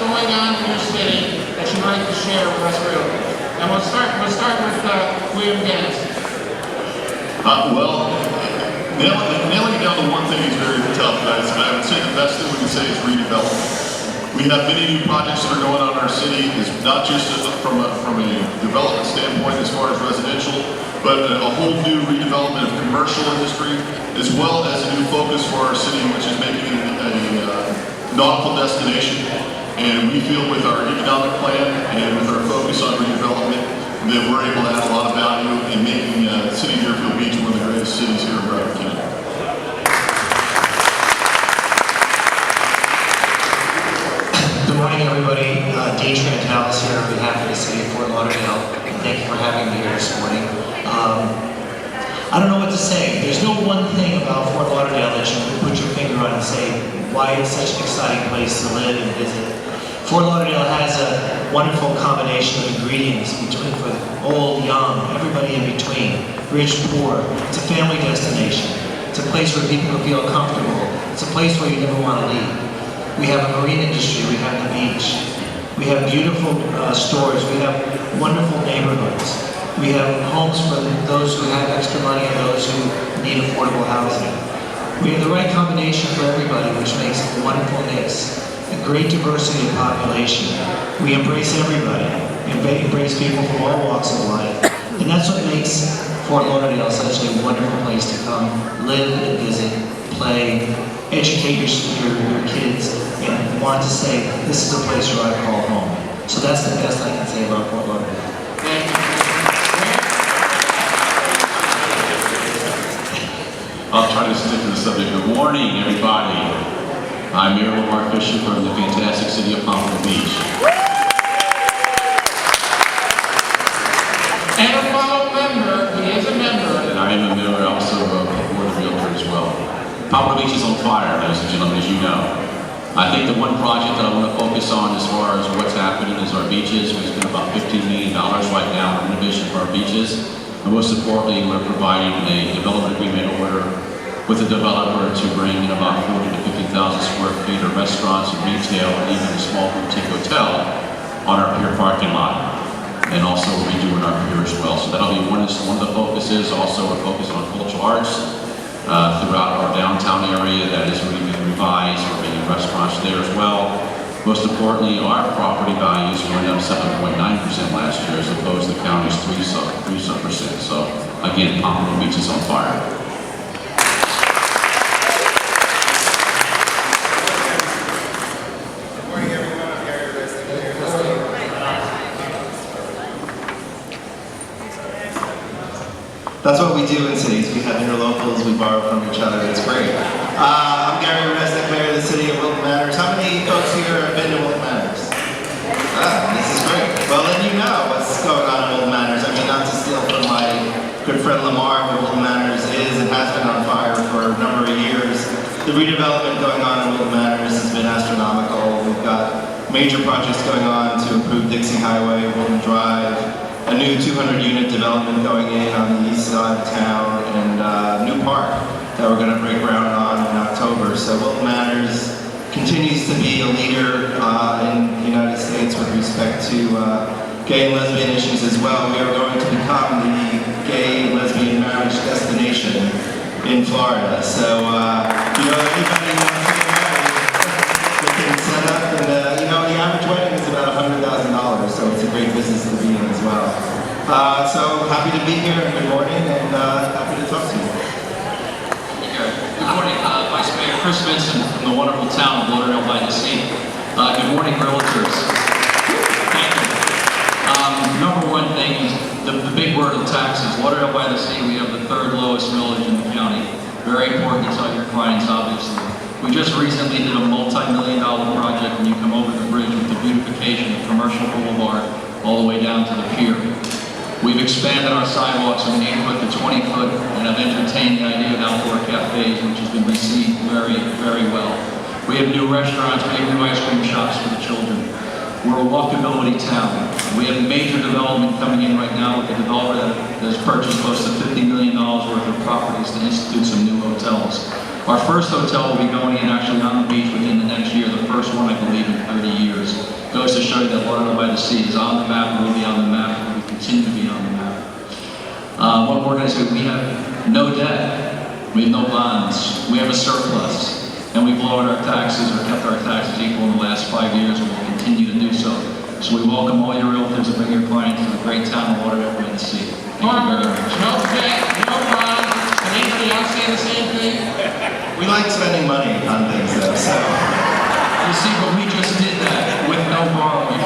going on in your city that you'd like to share with us, Realtor? And we'll start with William Dennis. Nailing it down to one thing is very tough, guys. I would say the best thing we can say is redevelopment. We have many new projects that are going on in our city. It's not just from a development standpoint as far as residential, but a whole new redevelopment of commercial industry, as well as a new focus for our city, which is making it a nautical destination. And we feel with our economic plan and with our focus on redevelopment that we're able to add a lot of value in making the city of Deerfield Beach one of the greatest cities here in Broward County. Good morning, everybody. Dean Trentalis here on behalf of the City of Fort Lauderdale. Thank you for having me here this morning. I don't know what to say. There's no one thing about Fort Lauderdale that you can put your finger on and say why it's such an exciting place to live and visit. Fort Lauderdale has a wonderful combination of ingredients between for old, young, everybody in between, rich, poor. It's a family destination. It's a place where people feel comfortable. It's a place where you never want to leave. We have a marine industry, we have the beach, we have beautiful stores, we have wonderful neighborhoods, we have homes for those who have extra money and those who need affordable housing. We have the right combination for everybody, which makes a wonderful mix, a great diversity of population. We embrace everybody, embrace people from all walks of life, and that's what makes Fort Lauderdale such a wonderful place to come, live and visit, play, educate your kids, and want to say, this is a place where I call home. So that's the best I can say about Fort Lauderdale. I'll try to stick to the subject. Good morning, everybody. I'm Mayor Lamar Fisher from the fantastic city of Pompano Beach. And a fellow member, he is a member. And I am a member also of the Board of Realtor as well. Pompano Beach is on fire, ladies and gentlemen, as you know. I think the one project that I want to focus on as far as what's happening is our beaches. We spend about $15 million right now on renovation for our beaches. And most importantly, we're providing a development agreement order with a developer to bring in about 40,000 to 50,000 square feet of restaurants and retail and even a small boutique hotel on our pier parking lot. And also we'll be doing our pier as well. So that'll be one of the focuses. Also, we're focused on cultural arts throughout our downtown area that is really being revised. We're making restaurants there as well. Most importantly, our property values went up 7.9% last year as opposed to the county's 3%. So again, Pompano Beach is on fire. That's what we do in cities. We have interlocals, we borrow from each other. It's great. I'm Gary Resnick, Mayor of the City of Wilton Manors. How many folks here have been to Wilton Manors? This is great. Well, then you know what's going on in Wilton Manors. I mean, not to steal from my good friend Lamar, but Wilton Manors is and has been on fire for a number of years. The redevelopment going on in Wilton Manors has been astronomical. We've got major projects going on to improve Dixie Highway, Wilton Drive, a new 200-unit development going in on the east side of town, and a new park that we're going to break ground on in October. So Wilton Manors continues to be a leader in the United States with respect to gay and lesbian issues as well. We are going to become the gay and lesbian marriage destination in Florida. So, you know, anybody who wants to get married, they can set up, and you know, the average wedding is about $100,000, so it's a great business to be in as well. So happy to be here, and good morning, and happy to talk to you. Good morning, Vice Mayor Chris Vincent from the wonderful town of Lauderdale-by-the-Sea. Good morning, Realtors. Thank you. Number one thing is the big word of taxes. Lauderdale-by-the-Sea, we have the third lowest millage in the county. Very important to tell your clients, obviously. We just recently did a multi-million-dollar project when you come over the bridge with the beautification of Commercial Boulevard all the way down to the pier. We've expanded our sidewalks from 8-foot to 20-foot and have entertained the idea of outdoor cafes, which has been received very, very well. We have new restaurants, we have new ice cream shops for the children. We're a walkability town. We have major development coming in right now with a developer that has purchased close to $50 million worth of properties to institute some new hotels. Our first hotel will be going in actually on the beach within the next year, the first one I believe in 30 years. show you that Lauderdale-by-the-Sea is on the map, will be on the map, and will continue to be on the map. What more can I say? We have no debt. We have no bonds. We have a surplus. And we've lowered our taxes, or kept our taxes equal in the last 5 years, and we'll continue to do so. So we welcome all your realtors to bring your clients to the great town of Lauderdale-by-the-Sea. Thank you very much. No debt, no bonds. Can anybody else say the same thing? We like spending money on things though, so. You see, but we just did that with no borrowing.